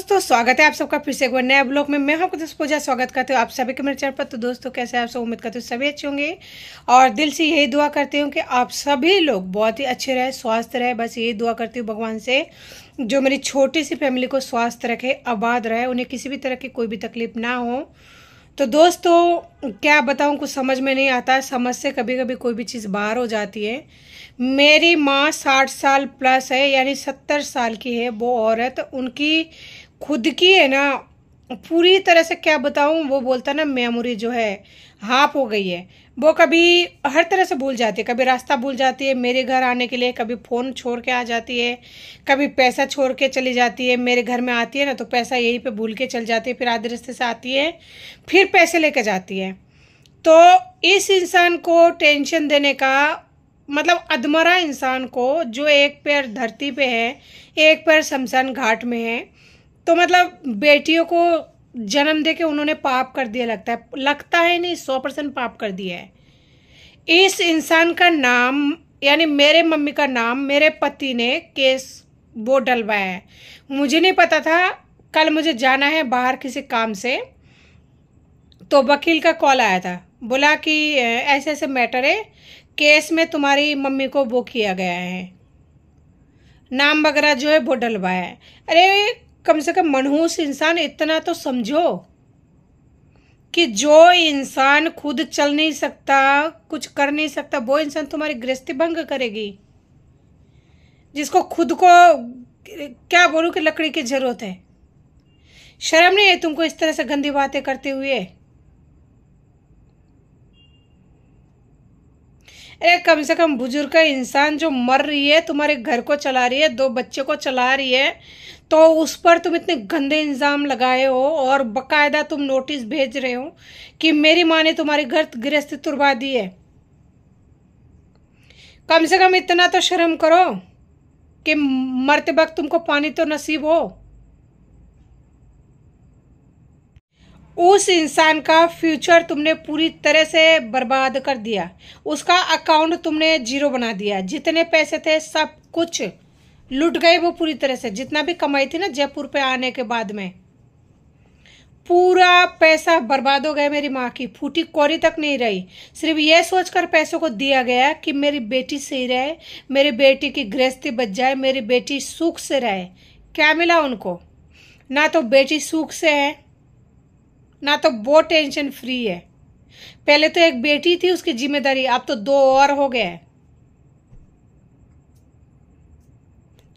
दोस्तों, स्वागत है आप सबका फिर से एक बार नया ब्लॉग में। मैं आपको दोस्त पूजा स्वागत करती हूँ आप सभी के मेरे चैनल पर। तो दोस्तों, कैसे आप सब? उम्मीद करती हूँ सभी अच्छे होंगे और दिल से यही दुआ करती हूँ कि आप सभी लोग बहुत ही अच्छे रहे, स्वस्थ रहे। बस यही दुआ करती हूँ भगवान से, जो मेरी छोटी सी फैमिली को स्वस्थ रखे, आबाद रहे, उन्हें किसी भी तरह की कोई भी तकलीफ ना हो। तो दोस्तों, क्या बताऊँ, कुछ समझ में नहीं आता। समझ से कभी कभी कोई भी चीज़ बाहर हो जाती है। मेरी माँ 60 साल प्लस है, यानी 70 साल की है वो औरत। उनकी खुद की है ना, पूरी तरह से क्या बताऊँ, वो बोलता ना मेमोरी जो है हाफ हो गई है। वो कभी हर तरह से भूल जाती है, कभी रास्ता भूल जाती है मेरे घर आने के लिए, कभी फ़ोन छोड़ के आ जाती है, कभी पैसा छोड़ के चली जाती है। मेरे घर में आती है ना तो पैसा यहीं पे भूल के चल जाती है, फिर आधे रास्ते से आती है, फिर पैसे लेके जाती है। तो इस इंसान को टेंशन देने का मतलब, अधमरा इंसान को, जो एक पैर धरती पे है, एक पैर शमशान घाट में है, तो मतलब बेटियों को जन्म दे के उन्होंने पाप कर दिया। लगता है नहीं, 100% पाप कर दिया है। इस इंसान का नाम, यानी मेरे मम्मी का नाम, मेरे पति ने केस वो डलवाया है। मुझे नहीं पता था। कल मुझे जाना है बाहर किसी काम से, तो वकील का कॉल आया था, बोला कि ऐसे ऐसे मैटर है, केस में तुम्हारी मम्मी को वो किया गया है, नाम वगैरह जो है वो डलवाया है। अरे कम से कम मनहूस इंसान, इतना तो समझो कि जो इंसान खुद चल नहीं सकता, कुछ कर नहीं सकता, वो इंसान तुम्हारी गृहस्थी भंग करेगी। जिसको खुद को क्या बोलूं कि लकड़ी की जरूरत है। शर्म नहीं है तुमको इस तरह से गंदी बातें करते हुए? अरे कम से कम बुजुर्ग का इंसान जो मर रही है, तुम्हारे घर को चला रही है, 2 बच्चे को चला रही है, तो उस पर तुम इतने गंदे इल्जाम लगाए हो और बकायदा तुम नोटिस भेज रहे हो कि मेरी माँ ने तुम्हारी घर गृहस्थी तुड़वा दी है। कम से कम इतना तो शर्म करो कि मरते वक्त तुमको पानी तो नसीब हो। उस इंसान का फ्यूचर तुमने पूरी तरह से बर्बाद कर दिया। उसका अकाउंट तुमने जीरो बना दिया। जितने पैसे थे सब कुछ लुट गए वो पूरी तरह से। जितना भी कमाई थी ना जयपुर पे आने के बाद में, पूरा पैसा बर्बाद हो गया। मेरी माँ की फूटी कौड़ी तक नहीं रही। सिर्फ ये सोचकर पैसों को दिया गया कि मेरी बेटी सही रहे, मेरी बेटी की गृहस्थी बच जाए, मेरी बेटी सुख से रहे। क्या मिला उनको? ना तो बेटी सुख से है, ना तो वो टेंशन फ्री है। पहले तो एक बेटी थी उसकी जिम्मेदारी, अब तो 2 और हो गए।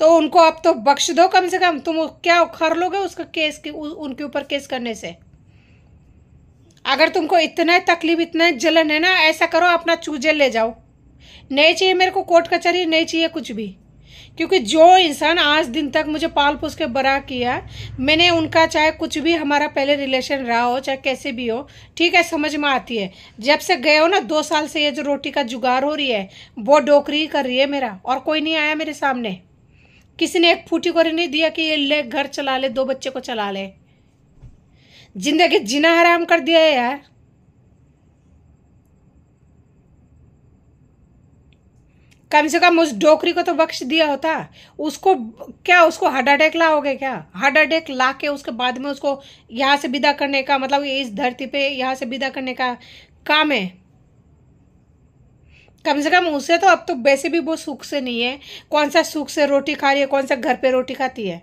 तो उनको अब तो बख्श दो। कम से कम तुम क्या उखाड़ लोगे उसका केस की, उनके ऊपर केस करने से? अगर तुमको इतना तकलीफ, इतना जलन है ना, ऐसा करो, अपना चूजे ले जाओ। नहीं चाहिए मेरे को कोर्ट कचहरी, नहीं चाहिए कुछ भी। क्योंकि जो इंसान आज दिन तक मुझे पाल पोस के बड़ा किया, मैंने उनका, चाहे कुछ भी हमारा पहले रिलेशन रहा हो, चाहे कैसे भी हो, ठीक है, समझ में आती है। जब से गए हो ना 2 साल से, ये जो रोटी का जुगाड़ हो रही है वो डोकरी कर रही है मेरा, और कोई नहीं आया मेरे सामने। किसी ने एक फूटी को नहीं दिया कि ये ले घर चला ले, 2 बच्चे को चला ले। जिंदगी जीना हराम कर दिया है यार। कम से कम उस डोकरी को तो बख्श दिया होता। उसको क्या, उसको हार्ट अटैक लाओगे क्या? हार्ट अटैक ला के उसके बाद में उसको यहाँ से विदा करने का मतलब, इस धरती पे यहाँ से विदा करने का काम है? कम से कम उसे तो अब तो वैसे भी वो सुख से नहीं है। कौन सा सुख से रोटी खा रही है, कौन सा घर पे रोटी खाती है?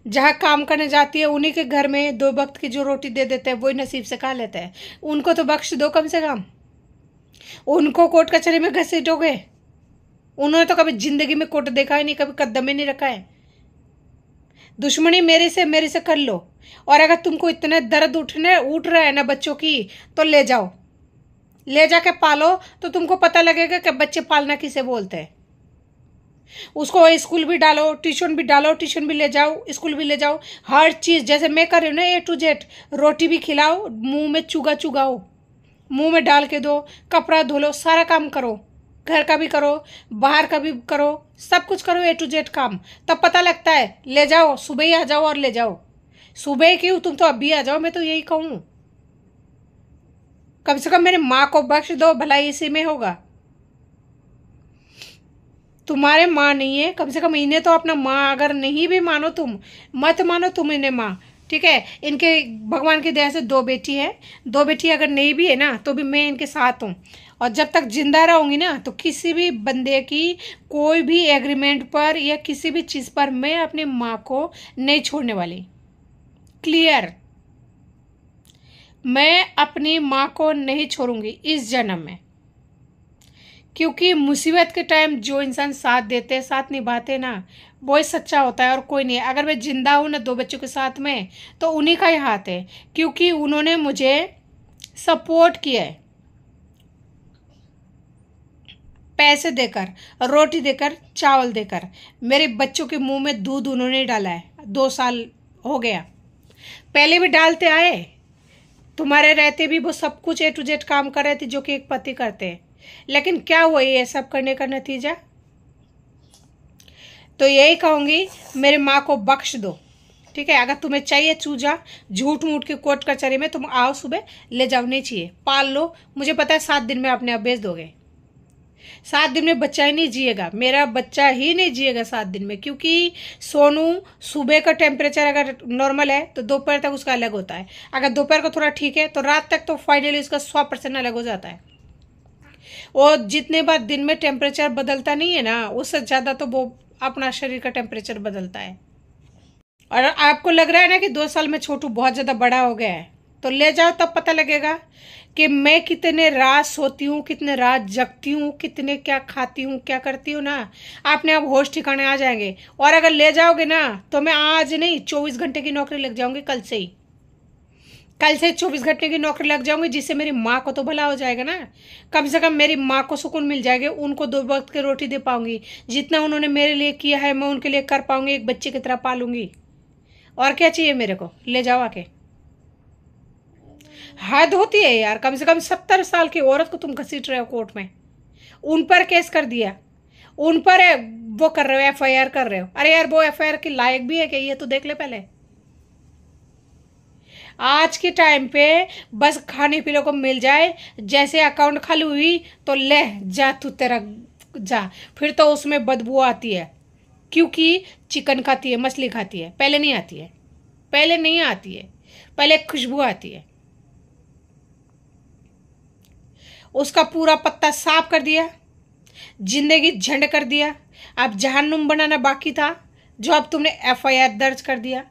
जहाँ काम करने जाती है उन्हीं के घर में 2 वक्त की जो रोटी दे देते हैं वही नसीब से खा लेते हैं। उनको तो बख्श दो कम से कम। उनको कोर्ट कचहरी में घसीटोगे? उन्होंने तो कभी जिंदगी में कोर्ट देखा ही नहीं, कभी कदम ही नहीं रखा है। दुश्मनी मेरे से कर लो। और अगर तुमको इतने दर्द उठ रहा है ना बच्चों की, तो ले जाओ, ले जाके पालो, तो तुमको पता लगेगा कि बच्चे पालना किसे बोलते हैं। उसको स्कूल भी डालो, ट्यूशन भी डालो, ट्यूशन भी ले जाओ, स्कूल भी ले जाओ, हर चीज जैसे मैं कर रही हूँ ना, A to Z। रोटी भी खिलाओ, मुंह में चुगाओ, मुंह में डाल के दो, कपड़ा धो लो, सारा काम करो, घर का भी करो, बाहर का भी करो, सब कुछ करो, A to Z काम। तब पता लगता है। ले जाओ, सुबह ही आ जाओ और ले जाओ। सुबह क्यों, तुम तो अभी आ जाओ, मैं तो यही कहूँ। कम से कम मेरी माँ को बख्श दो, भलाई इसी में होगा। तुम्हारे माँ नहीं है, कम से कम इन्हें तो अपना माँ, अगर नहीं भी मानो तुम, मत मानो तुम इन्हें माँ, ठीक है। इनके भगवान की दया से 2 बेटी है, 2 बेटी अगर नहीं भी है ना तो भी मैं इनके साथ हूँ। और जब तक जिंदा रहूंगी ना तो किसी भी बंदे की कोई भी एग्रीमेंट पर या किसी भी चीज़ पर मैं अपनी माँ को नहीं छोड़ने वाली। क्लियर? मैं अपनी माँ को नहीं छोड़ूंगी इस जन्म में, क्योंकि मुसीबत के टाइम जो इंसान साथ देते हैं, साथ निभाते हैं ना, वो ही सच्चा होता है और कोई नहीं है। अगर मैं जिंदा हूं ना 2 बच्चों के साथ में तो उन्हीं का ही हाथ है, क्योंकि उन्होंने मुझे सपोर्ट किया है, पैसे देकर, रोटी देकर, चावल देकर। मेरे बच्चों के मुंह में दूध उन्होंने डाला है, 2 साल हो गया। पहले भी डालते आए, तुम्हारे रहते भी वो सब कुछ A to Z काम कर रहे थे जो कि एक पति करते हैं। लेकिन क्या हुआ ये सब करने का नतीजा? तो यही कहूंगी, मेरी माँ को बख्श दो, ठीक है। अगर तुम्हें चाहिए चूजा झूठ मूठ के कोर्ट कचहरी में, तुम आओ, सुबह ले जाओ, नहीं चाहिए, पाल लो। मुझे पता है 7 दिन में अपने आप बेच दोगे। 7 दिन में बच्चा ही नहीं जिएगा, मेरा बच्चा ही नहीं जिएगा 7 दिन में, क्योंकि सोनू सुबह का टेम्परेचर अगर नॉर्मल है तो दोपहर तक उसका अलग होता है। अगर दोपहर को थोड़ा ठीक है तो रात तक तो फाइनली उसका 100% अलग हो जाता है। और जितने बार दिन में टेम्परेचर बदलता नहीं है ना, उससे ज़्यादा तो वो अपना शरीर का टेम्परेचर बदलता है। और आपको लग रहा है ना कि 2 साल में छोटू बहुत ज़्यादा बड़ा हो गया है, तो ले जाओ, तब पता लगेगा कि मैं कितने रात सोती हूँ, कितने रात जगती हूँ, कितने क्या खाती हूँ, क्या करती हूँ ना। आपने आप होश ठिकाने आ जाएंगे। और अगर ले जाओगे ना तो मैं आज नहीं 24 घंटे की नौकरी लग जाऊंगी, कल से ही। कल से 24 घंटे की नौकरी लग जाऊंगी, जिससे मेरी माँ को तो भला हो जाएगा ना। कम से कम मेरी माँ को सुकून मिल जाएगा, उनको 2 वक्त की रोटी दे पाऊंगी। जितना उन्होंने मेरे लिए किया है मैं उनके लिए कर पाऊंगी, एक बच्चे की तरह पालूंगी। और क्या चाहिए मेरे को? ले जाओ आके। हद होती है यार, कम से कम 70 साल की औरत को तुम घसीट रहे हो कोर्ट में, उन पर केस कर दिया, उन पर वो कर रहे हो, FIR कर रहे हो। अरे यार वो FIR के लायक भी है क्या? ये तो देख ले पहले। आज के टाइम पे बस खाने पीने को मिल जाए, जैसे अकाउंट खाली हुई तो ले जा तू तेरा जा, फिर तो उसमें बदबू आती है, क्योंकि चिकन खाती है, मछली खाती है। पहले नहीं आती है, पहले नहीं आती है, पहले खुशबू आती है। उसका पूरा पत्ता साफ कर दिया, जिंदगी झंड कर दिया। अब जहन्नुम बनाना बाकी था, जो अब तुमने FIR दर्ज कर दिया।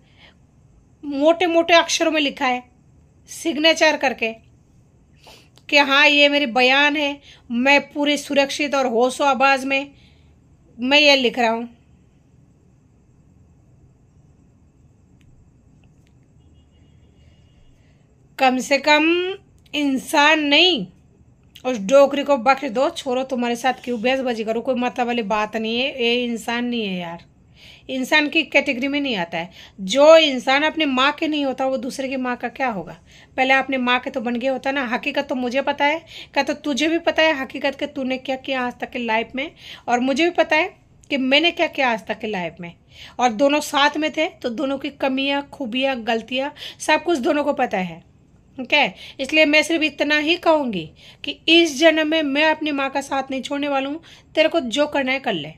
मोटे मोटे अक्षरों में लिखा है, सिग्नेचर करके, कि हाँ ये मेरी बयान है, मैं पूरी सुरक्षित और होशो आवाज में मैं ये लिख रहा हूं। कम से कम इंसान नहीं, उस डोकरी को बख्श दो। छोड़ो, तुम्हारे साथ क्यों बहसबाजी करो, कोई मतलब वाली बात नहीं है। ये इंसान नहीं है यार, इंसान की कैटेगरी में नहीं आता है। जो इंसान अपने माँ के नहीं होता वो दूसरे की माँ का क्या होगा? पहले अपने माँ के तो बन गया होता ना। हकीकत तो मुझे पता है, क्या तो तुझे भी पता है हकीकत के तूने क्या किया आज तक की लाइफ में, और मुझे भी पता है कि मैंने क्या किया आज तक की लाइफ में। और दोनों साथ में थे तो दोनों की कमियाँ, खूबियाँ, गलतियाँ सब कुछ दोनों को पता है, ठीक है। इसलिए मैं सिर्फ इतना ही कहूँगी कि इस जन्म में मैं अपनी माँ का साथ नहीं छोड़ने वाला हूँ। तेरे को जो करना है कर ले।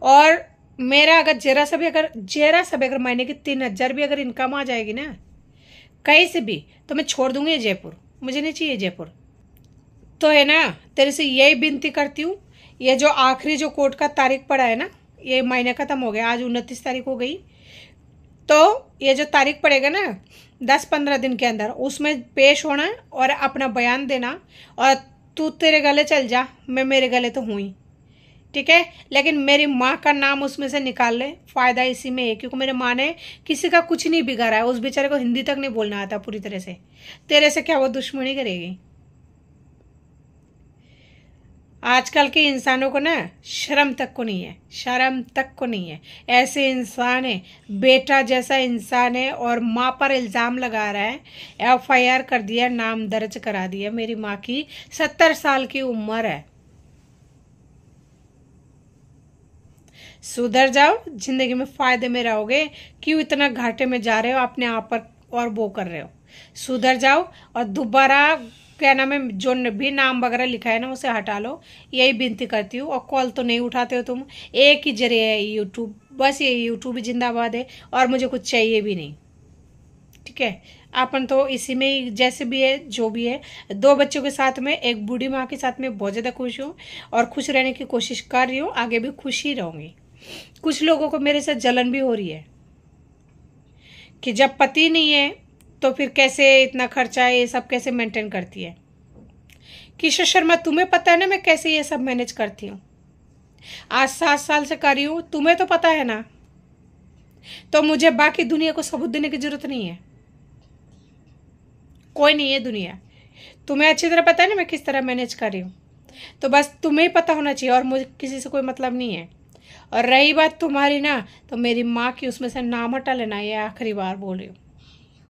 और मेरा अगर जरा सा भी अगर महीने की 3,000 भी अगर इनकम आ जाएगी ना कहीं से भी, तो मैं छोड़ दूंगी ये जयपुर। मुझे नहीं चाहिए जयपुर। तो है ना, तेरे से यही विनती करती हूँ, ये जो आखिरी जो कोर्ट का तारीख पड़ा है ना, ये महीने खत्म हो गया, आज 29 तारीख हो गई। तो ये जो तारीख पड़ेगा ना 10-15 दिन के अंदर, उसमें पेश होना और अपना बयान देना। और तू तेरे गले चल जा, मैं मेरे गले तो हुई, ठीक है। लेकिन मेरी माँ का नाम उसमें से निकाल ले, फायदा इसी में है, क्योंकि मेरी माँ ने किसी का कुछ नहीं बिगाड़ा है। उस बेचारे को हिंदी तक नहीं बोलना आता पूरी तरह से। तेरे से क्या वो दुश्मनी करेगी? आजकल के इंसानों को ना शर्म तक को नहीं है, शर्म तक को नहीं है। ऐसे इंसान है, बेटा जैसा इंसान है, और माँ पर इल्ज़ाम लगा रहा है। FIR कर दिया, नाम दर्ज करा दिया। मेरी माँ की 70 साल की उम्र है। सुधर जाओ, जिंदगी में फायदे में रहोगे। क्यों इतना घाटे में जा रहे हो अपने आप पर और वो कर रहे हो? सुधर जाओ और दोबारा क्या नाम है, जो भी नाम वगैरह लिखा है ना उसे हटा लो, यही विनती करती हूँ। और कॉल तो नहीं उठाते हो तुम, एक ही जरिए है यूट्यूब, बस ये यूट्यूब ही जिंदाबाद है, और मुझे कुछ चाहिए भी नहीं। ठीक है, अपन तो इसी में ही जैसे भी है जो भी है, 2 बच्चों के साथ में, एक बूढ़ी माँ के साथ में बहुत ज़्यादा खुश हूँ और खुश रहने की कोशिश कर रही हूँ, आगे भी खुश ही रहूँगी। कुछ लोगों को मेरे साथ जलन भी हो रही है कि जब पति नहीं है तो फिर कैसे इतना खर्चा ये सब कैसे मेंटेन करती है। किशोर शर्मा, तुम्हें पता है ना मैं कैसे ये सब मैनेज करती हूँ, आज 7 साल से कर रही हूँ, तुम्हें तो पता है ना, तो मुझे बाकी दुनिया को सबूत देने की जरूरत नहीं है। कोई नहीं है दुनिया, तुम्हें अच्छी तरह पता है ना मैं किस तरह मैनेज कर रही हूँ, तो बस तुम्हें ही पता होना चाहिए और मुझे किसी से कोई मतलब नहीं है। और रही बात तुम्हारी ना, तो मेरी माँ की उसमें से नाम हटा लेना, ये आखिरी बार बोल रही हूँ।